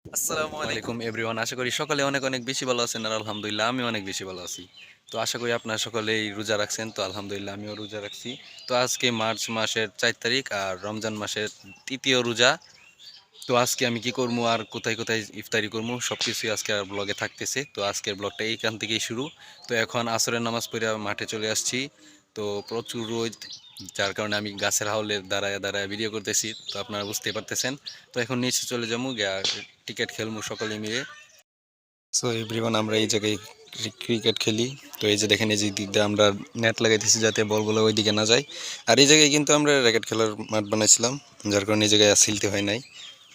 আসসালামু আলাইকুম এভরিওয়ান, আশা করি সকলে অনেক অনেক বেশি ভালো আছেন। আর আলহামদুলিল্লাহ আমি অনেক বেশি ভালো আছি। তো আশা করি আপনারা সকলেই রোজা রাখছেন। তো আলহামদুলিল্লাহ আমিও রোজা রাখছি। তো আজকে মার্চ মাসের 4 তারিখ আর রমজান মাসের তৃতীয় রোজা। তো আজকে আমি কি করবো আর কোথায় কোথায় ইফতারি করবো সব কিছুই আজকে আর ব্লগে থাকতেছে। তো আজকের ব্লগটা এইখান থেকেই শুরু। তো এখন আসরের নামাজ পড়ে মাঠে চলে আসছি। তো প্রচুর রোদ, যার কারণে আমি গাছের হাওলে দাঁড়ায় দাঁড়ায় ভিডিও করতেছি। তো আপনারা বুঝতেই পারতেছেন। তো এখন নিচে চলে যাবো গিয়া ক্রিকেট খেলবো সকলে মিলে। সো এভরিওয়ান, আমরা এই জায়গায় ক্রিকেট খেলি। তো এই যে দেখেন, এই যে দিক দিয়ে আমরা নেট লাগাইতেছি যাতে বলগুলো ওই দিকে না যায়। আর এই জায়গায় কিন্তু আমরা র্যাকেট খেলার মাঠ বানাইছিলাম, যার কারণে এই জায়গায় সিলতে হয় নাই,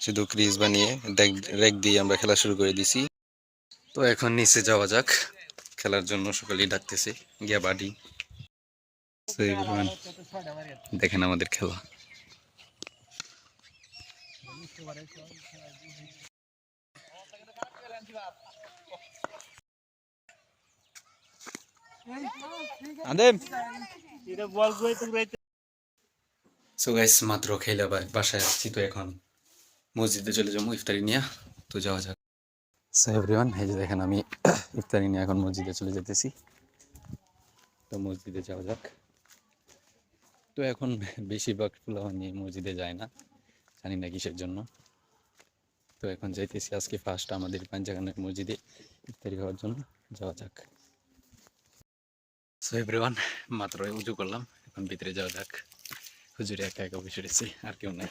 শুধু ক্রিজ বানিয়ে রেক দিয়ে আমরা খেলা শুরু করে দিছি। তো এখন নিচে যাওয়া যাক, খেলার জন্য সকলেই ডাকতেছে গিয়া বাড়ি। তো এভরিওয়ান দেখেন আমাদের খেলা। আদেম সো গাইস, মাত্র খেলা বাসায় আসছি। তো এখন মসজিদে চলে যাবো ইফতারি নিয়ে। তো যাওয়া যাক। সো এভরিওয়ান, এই যে দেখেন আমি ইফতারি নিয়ে এখন মসজিদে চলে যেতেছি। তো মসজিদে যাওয়া যাক। তো এখন বেশিরভাগ পোলাপান নিয়ে মসজিদে যায় না, জানি না কিসের জন্য। তো এখন যাইতেছি আজকে ফার্স্ট আমাদের পাঞ্জাগানের মসজিদে ইফতারি খাওয়ার জন্য। যাওয়া যাক। সো এভরিওয়ান, মাত্র উজু করলাম, এখন ভিতরে যাওয়া যাক। হুজুরে একা একা বসে রয়েছে, আর কেউ নাই।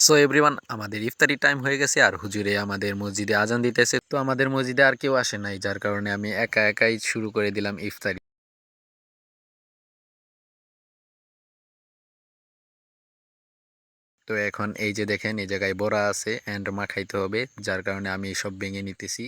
সো এভরিওয়ান, আমাদের ইফতারি টাইম হয়ে গেছে আর হুজুরে আমাদের মসজিদে আজান দিতেছে। তো আমাদের মসজিদে আর কেউ আসে নাই, যার কারণে আমি একা একাই শুরু করে দিলাম ইফতারি। তো এখন এই যে দেখেন, এই জায়গায় বড়া আছে অ্যান্ড মাখাইতে হবে, যার কারণে আমি সব ভেঙে নিতেছি।